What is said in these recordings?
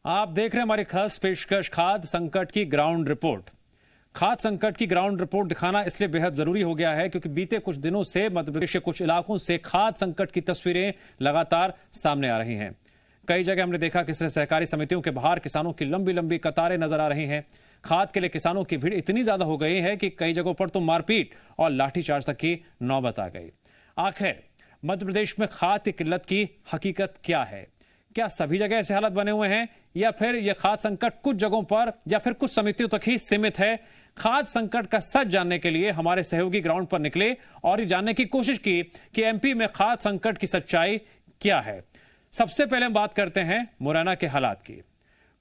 आप देख रहे हैं हमारी खास पेशकश खाद्य संकट की ग्राउंड रिपोर्ट। खाद्य संकट की ग्राउंड रिपोर्ट दिखाना इसलिए बेहद जरूरी हो गया है क्योंकि बीते कुछ दिनों से मध्य प्रदेश के कुछ इलाकों से खाद्य संकट की तस्वीरें लगातार सामने आ रही हैं। कई जगह हमने देखा किस तरह सहकारी समितियों के बाहर किसानों की लंबी लंबी कतारें नजर आ रही हैं। खाद के लिए किसानों की भीड़ इतनी ज्यादा हो गई है कि कई जगहों पर तो मारपीट और लाठीचार्ज तक की नौबत आ गई। आखिर मध्य प्रदेश में खाद की किल्लत की हकीकत क्या है? क्या सभी जगह ऐसे हालात बने हुए हैं या फिर यह खाद्य संकट कुछ जगहों पर या फिर कुछ समितियों तक ही सीमित है? खाद्य संकट का सच जानने के लिए हमारे सहयोगी ग्राउंड पर निकले और ये जानने की कोशिश की कि एमपी में खाद्य संकट की सच्चाई क्या है। सबसे पहले हम बात करते हैं मुरैना के हालात की।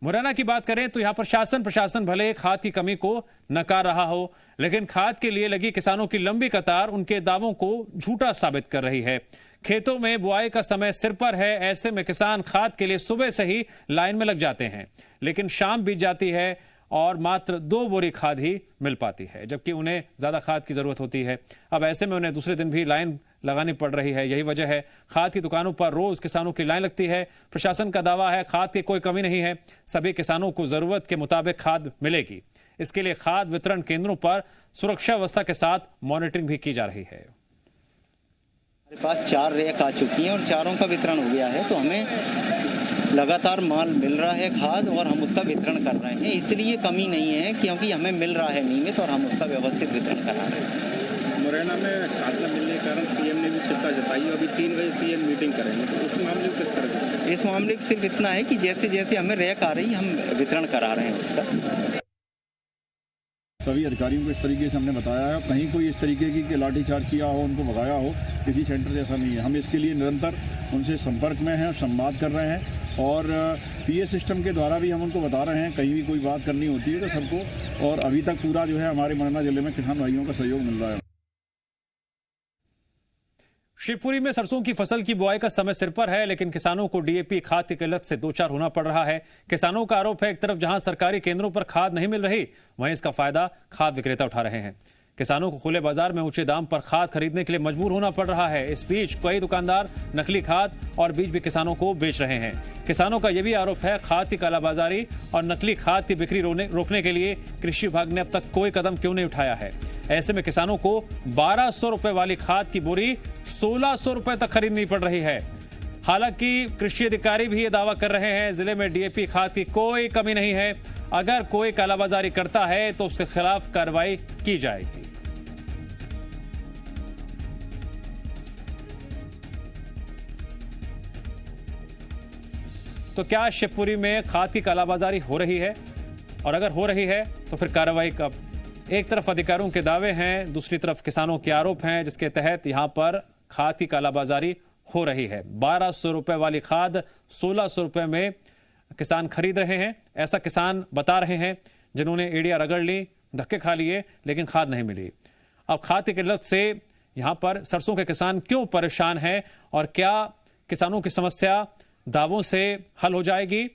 मुरैना की बात करें तो यहां पर शासन प्रशासन भले खाद की कमी को नकार रहा हो, लेकिन खाद के लिए लगी किसानों की लंबी कतार उनके दावों को झूठा साबित कर रही है। खेतों में बुआई का समय सिर पर है, ऐसे में किसान खाद के लिए सुबह से ही लाइन में लग जाते हैं, लेकिन शाम बीत जाती है और मात्र 2 बोरी खाद ही मिल पाती है, जबकि उन्हें ज्यादा खाद की जरूरत होती है। अब ऐसे में उन्हें दूसरे दिन भी लाइन लगानी पड़ रही है। यही वजह है खाद की दुकानों पर रोज किसानों की लाइन लगती है। प्रशासन का दावा है खाद की कोई कमी नहीं है, सभी किसानों को जरूरत के मुताबिक खाद मिलेगी। इसके लिए खाद वितरण केंद्रों पर सुरक्षा व्यवस्था के साथ मॉनिटरिंग भी की जा रही है। हमारे पास 4 रैक आ चुकी हैं और चारों का वितरण हो गया है, तो हमें लगातार माल मिल रहा है खाद और हम उसका वितरण कर रहे हैं। इसलिए कमी नहीं है क्योंकि हमें मिल रहा है नियमित और हम उसका व्यवस्थित वितरण करा रहे हैं। मुरैना में खाद न मिलने के कारण सीएम ने भी चिंता जताई। अभी 3 बजे सीएम मीटिंग करेंगे, तो इस मामले में किस तरह? इस मामले को सिर्फ इतना है कि जैसे जैसे हमें रैक आ रही हम वितरण करा रहे हैं उसका। सभी अधिकारियों को इस तरीके से हमने बताया है, कहीं कोई इस तरीके की लाठीचार्ज किया हो, उनको भगाया हो, किसी सेंटर जैसा नहीं है। हम इसके लिए निरंतर उनसे संपर्क में हैं, संवाद कर रहे हैं और पीए सिस्टम के द्वारा भी हम उनको बता रहे हैं कहीं भी कोई बात करनी होती है तो सबको। और अभी तक पूरा जो है हमारे मुरैना जिले में किसान भाइयों का सहयोग मिल रहा है। शिवपुरी में सरसों की फसल की बुआई का समय सिर पर है, लेकिन किसानों को डीएपी खाद की किल्लत से दो चार होना पड़ रहा है। किसानों का आरोप है एक तरफ जहां सरकारी केंद्रों पर खाद नहीं मिल रही, वहीं इसका फायदा खाद विक्रेता उठा रहे हैं। किसानों को खुले बाजार में ऊंचे दाम पर खाद खरीदने के लिए मजबूर होना पड़ रहा है। इस बीच कई दुकानदार नकली खाद और बीज भी किसानों को बेच रहे हैं। किसानों का यह भी आरोप है खाद की कालाबाजारी और नकली खाद की बिक्री रोकने के लिए कृषि विभाग ने अब तक कोई कदम क्यों नहीं उठाया है। ऐसे में किसानों को 1200 रुपए वाली खाद की बोरी 1600 रुपए तक खरीदनी पड़ रही है। हालांकि कृषि अधिकारी भी ये दावा कर रहे हैं जिले में डीएपी खाद की कोई कमी नहीं है, अगर कोई कालाबाजारी करता है तो उसके खिलाफ कार्रवाई की जाएगी। तो क्या शिवपुरी में खाद की कालाबाजारी हो रही है, और अगर हो रही है तो फिर कार्रवाई कब? एक तरफ अधिकारियों के दावे हैं, दूसरी तरफ किसानों के आरोप हैं जिसके तहत यहां पर खाद की कालाबाजारी हो रही है। 1200 रुपए वाली खाद 1600 रुपए में किसान खरीद रहे हैं। ऐसा किसान बता रहे हैं जिन्होंने एड़ियां रगड़ ली, धक्के खा लिए, लेकिन खाद नहीं मिली। अब खाद की किल्लत से यहां पर सरसों के किसान क्यों परेशान हैं और क्या किसानों की समस्या दावों से हल हो जाएगी?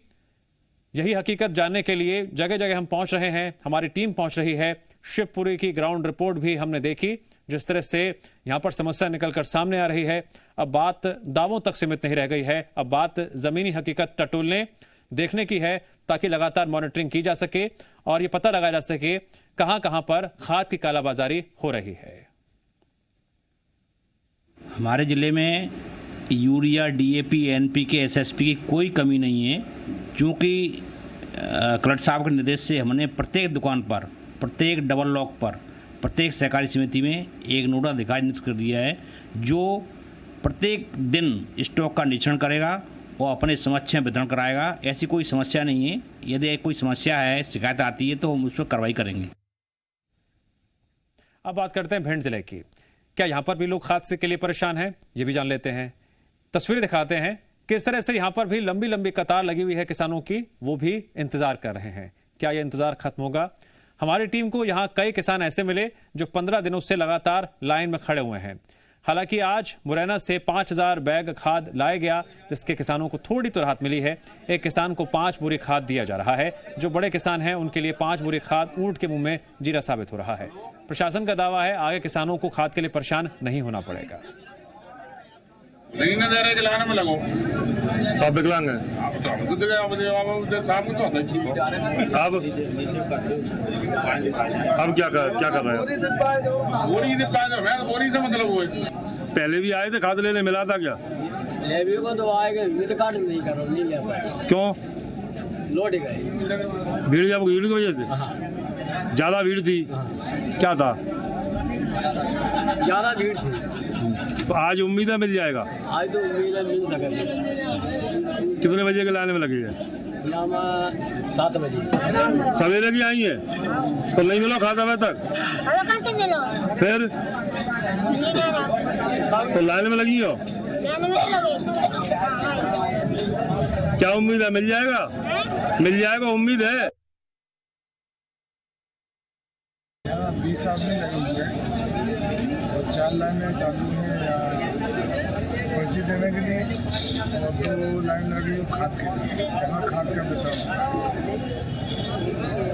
यही हकीकत जानने के लिए जगह जगह हम पहुंच रहे हैं, हमारी टीम पहुंच रही है। शिवपुरी की ग्राउंड रिपोर्ट भी हमने देखी, जिस तरह से यहां पर समस्या निकलकर सामने आ रही है। अब बात दावों तक सीमित नहीं रह गई है, अब बात जमीनी हकीकत टटोलने देखने की है, ताकि लगातार मॉनिटरिंग की जा सके और ये पता लगाया जा सके कहां कहां पर खाद की कालाबाजारी हो रही है। हमारे जिले में यूरिया, डीएपी, एनपीके, एसएसपी की कोई कमी नहीं है, क्योंकि कलेक्टर साहब के निर्देश से हमने प्रत्येक दुकान पर, प्रत्येक डबल लॉक पर, प्रत्येक सहकारी समिति में एक नोडल अधिकारी नियुक्त कर दिया है, जो प्रत्येक दिन स्टॉक का निरीक्षण करेगा और अपने समस्या वितरण कराएगा। ऐसी कोई समस्या नहीं है। यदि कोई समस्या है, शिकायत आती है, तो हम उस पर कार्रवाई करेंगे। अब बात करते हैं भिंड जिले की। क्या यहां पर भी लोग खाद के लिए परेशान हैं? ये भी जान लेते हैं। तस्वीर दिखाते हैं किस तरह से यहां पर भी लंबी लंबी कतार लगी हुई है किसानों की, वो भी इंतजार कर रहे हैं। क्या यह इंतजार खत्म होगा? हमारी टीम को यहां कई किसान ऐसे मिले जो 15 दिनों से लगातार लाइन में खड़े हुए हैं। हालांकि आज मुरैना से 5000 बैग खाद लाया गया, जिसके किसानों को थोड़ी तो राहत मिली है। एक किसान को 5 बोरी खाद दिया जा रहा है। जो बड़े किसान हैं उनके लिए 5 बोरी खाद ऊंट के मुंह में जीरा साबित हो रहा है। प्रशासन का दावा है आगे किसानों को खाद के लिए परेशान नहीं होना पड़ेगा। नहीं ना दे रहे खिलाने में लगो। आप विकलांग हैं? हम तो देखा शाम को तो अब क्या कर रहे हो? बोरी से मतलब वो पहले भी आए थे खाद लेने, मिला था क्या? लेवी को तो आएगा, ये तो कार्ड नहीं करो, नहीं ले पाए। क्यों? लौट गए। भीड़ की वजह से? ज्यादा भीड़ थी? क्या था? ज्यादा भीड़ थी। तो आज उम्मीद है मिल जाएगा? आज तो उम्मीद है मिल सकेगा। कितने बजे के लाने में लगी है? 7 बजे। सवेरे की आई है तो नहीं मिलो खाता हुआ तक? फिर तो लाइन में लगी हो? क्या उम्मीद है मिल जाएगा? मिल जाएगा, उम्मीद है। 20 आदमी लगे हुए हैं और 4 लाइनें चालू हैं या पर्ची देने के लिए, और 2 लाइन लगी है खाद के लिए। यहाँ खाद का वितरण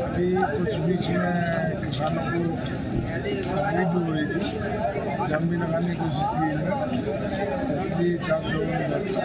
अभी कुछ बीच में किसानों को तकलीफ भी हो रही थी, जम भी लगाने की कोशिश की, इसलिए 4 लोगों ने व्यवस्था।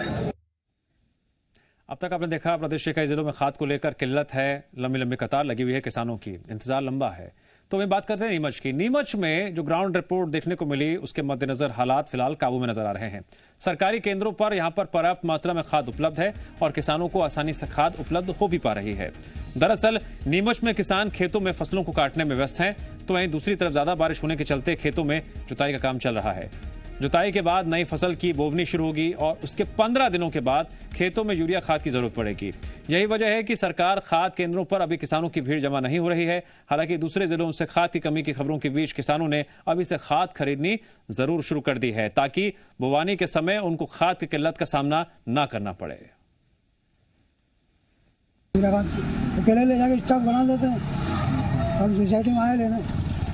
अब तक आपने देखा प्रदेश के कई जिलों में खाद को लेकर किल्लत है, लंबी लंबी कतार लगी हुई है, किसानों की इंतजार लंबा है। तो वही बात करते हैं नीमच की। नीमच में जो ग्राउंड रिपोर्ट देखने को मिली, उसके मद्देनजर हालात फिलहाल काबू में नजर आ रहे हैं। सरकारी केंद्रों पर यहां पर पर्याप्त मात्रा में खाद उपलब्ध है और किसानों को आसानी से खाद उपलब्ध हो भी पा रही है। दरअसल नीमच में किसान खेतों में फसलों को काटने में व्यस्त हैं, तो वहीं दूसरी तरफ ज्यादा बारिश होने के चलते खेतों में जुताई का काम चल रहा है। जुताई के बाद नई फसल की बोवनी शुरू होगी और उसके 15 दिनों के बाद खेतों में यूरिया खाद की जरूरत पड़ेगी। यही वजह है कि सरकार खाद केंद्रों पर अभी किसानों की भीड़ जमा नहीं हो रही है। हालांकि दूसरे जिलों से खाद की कमी की खबरों के बीच किसानों ने अभी से खाद खरीदनी जरूर शुरू कर दी है, ताकि बुवानी के समय उनको खाद की किल्लत का सामना न करना पड़े। अकेले ले जाके स्टॉक बना देते हैं, हम सोसाइटी में आए लेने,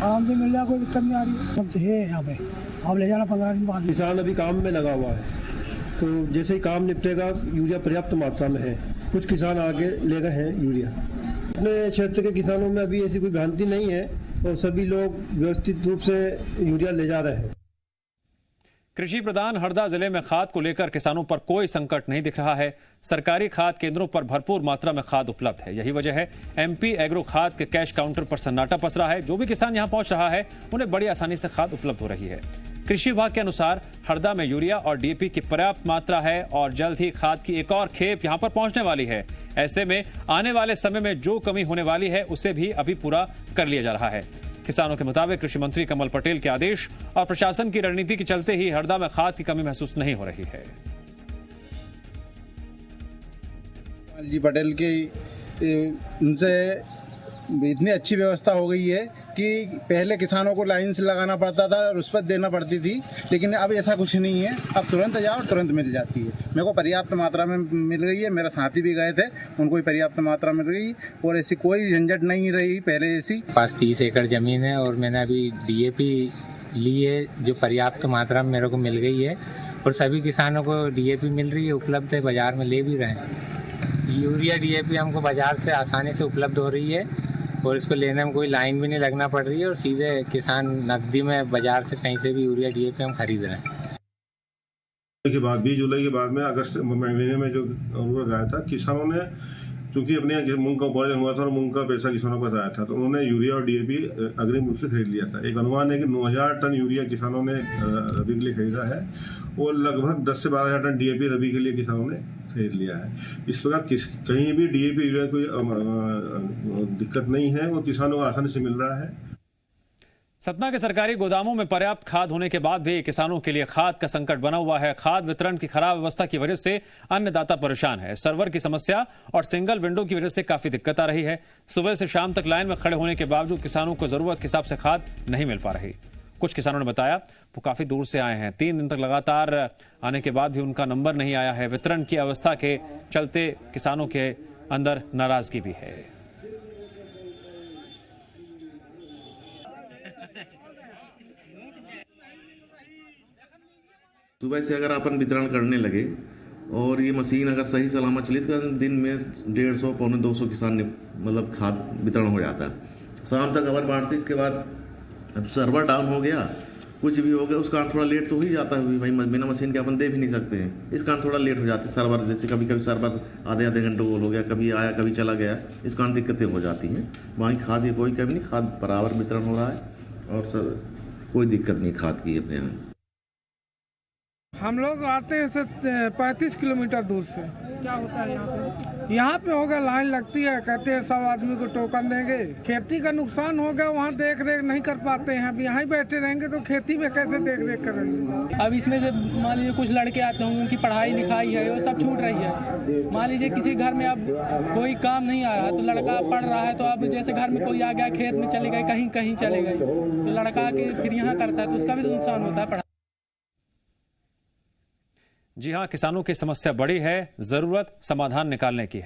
आराम से मिल जाए, कोई दिक्कत नहीं आ रही। सब है यहाँ पे, आप ले जाना 15 दिन बाद। किसान अभी काम में लगा हुआ है, तो जैसे ही काम निपटेगा यूरिया पर्याप्त मात्रा में है। कुछ किसान आगे ले गए हैं यूरिया। अपने क्षेत्र के किसानों में अभी ऐसी कोई भ्रांति नहीं है और सभी लोग व्यवस्थित रूप से यूरिया ले जा रहे हैं। कृषि प्रधान हरदा जिले में खाद को लेकर किसानों पर कोई संकट नहीं दिख रहा है। सरकारी खाद केंद्रों पर भरपूर मात्रा में खाद उपलब्ध है। यही वजह है एमपी एग्रो खाद के कैश काउंटर पर सन्नाटा पसरा है। जो भी किसान यहां पहुंच रहा है उन्हें बड़ी आसानी से खाद उपलब्ध हो रही है। कृषि विभाग के अनुसार हरदा में यूरिया और डीएपी की पर्याप्त मात्रा है और जल्द ही खाद की एक और खेप यहां पर पहुंचने वाली है। ऐसे में आने वाले समय में जो कमी होने वाली है उसे भी अभी पूरा कर लिया जा रहा है। किसानों के मुताबिक कृषि मंत्री कमल पटेल के आदेश और प्रशासन की रणनीति के चलते ही हरदा में खाद की कमी महसूस नहीं हो रही है। जी पटेल के उनसे इतनी अच्छी व्यवस्था हो गई है कि पहले किसानों को लाइन से लगाना पड़ता था, रुश्वत देना पड़ती थी, लेकिन अब ऐसा कुछ नहीं है। अब तुरंत जाओ और तुरंत मिल जाती है। मेरे को पर्याप्त मात्रा में मिल गई है। मेरा साथी भी गए थे, उनको भी पर्याप्त मात्रा मिल गई और ऐसी कोई झंझट नहीं रही पहले जैसी। पास 30 एकड़ ज़मीन है और मैंने अभी डीएपी ली है जो पर्याप्त मात्रा में मेरे को मिल गई है और सभी किसानों को डीएपी मिल रही है, उपलब्ध है, बाज़ार में ले भी रहे हैं। यूरिया डीएपी हमको बाज़ार से आसानी से उपलब्ध हो रही है और इसको लेने में कोई लाइन भी नहीं लगना पड़ रही है और सीधे किसान नकदी में बाजार से कहीं से भी यूरिया डीएपी हम खरीद रहे हैं। के बाद 20 जुलाई के बाद में अगस्त महीने में जो अनुरोध आया था, किसानों ने चूंकि अपने मूंग का उपार्जन हुआ था और मूंग का पैसा किसानों के पास आया था, तो उन्होंने यूरिया और डीएपी अग्रिम रूप से खरीद लिया था। एक अनुमान है कि 9000 टन यूरिया किसानों ने रबी के लिए खरीदा है और लगभग 10 से 12000 टन डीएपी रबी के लिए किसानों ने खरीद लिया है। इस प्रकार कहीं भी डीएपी यूरिया कोई दिक्कत नहीं है और किसानों को आसानी से मिल रहा है। सतना के सरकारी गोदामों में पर्याप्त खाद होने के बाद भी किसानों के लिए खाद का संकट बना हुआ है। खाद वितरण की खराब व्यवस्था की वजह से अन्नदाता परेशान है। सर्वर की समस्या और सिंगल विंडो की वजह से काफी दिक्कत आ रही है। सुबह से शाम तक लाइन में खड़े होने के बावजूद किसानों को जरूरत के हिसाब से खाद नहीं मिल पा रही। कुछ किसानों ने बताया वो काफी दूर से आए हैं, 3 दिन तक लगातार आने के बाद भी उनका नंबर नहीं आया है। वितरण की अवस्था के चलते किसानों के अंदर नाराजगी भी है। सुबह से अगर अपन वितरण करने लगे और ये मशीन अगर सही सलामत चली तो दिन में 150 पौने 200 किसान मतलब खाद वितरण हो जाता है। शाम तक अपन बांटते, इसके बाद अब सर्वर डाउन हो गया कुछ भी हो गया उस कारण थोड़ा लेट तो हो ही जाता है भाई, बिना मशीन के अपन दे भी नहीं सकते हैं, इस कारण थोड़ा लेट हो जाते हैं। सर्वर जैसे कभी कभी सर्वर आधे घंटे गोल हो गया, कभी आया कभी चला गया, इस कारण दिक्कतें हो जाती हैं। बाकी खाद की कोई कमी नहीं, खाद बराबर वितरण हो रहा है और सर कोई दिक्कत नहीं खाद की अपने यहाँ। हम लोग आते हैं से 35 किलोमीटर दूर से। क्या होता है यहाँ पे? यहाँ पे हो गया लाइन लगती है, कहते हैं 100 आदमी को टोकन देंगे। खेती का नुकसान हो गया, वहाँ देख रेख नहीं कर पाते हैं। अब यहाँ ही बैठे रहेंगे तो खेती में कैसे देख रेख करेंगे। अब इसमें से मान लीजिए कुछ लड़के आते होंगे, उनकी पढ़ाई लिखाई है वो सब छूट रही है। मान लीजिए किसी घर में अब कोई काम नहीं आ रहा तो लड़का पढ़ रहा है, तो अब जैसे घर में कोई आ गया, खेत में चले गए, कहीं कहीं चले गए, तो लड़का के फिर यहाँ करता है तो उसका भी तो नुकसान होता है। जी हां, किसानों की समस्या बड़ी है, जरूरत समाधान निकालने की है।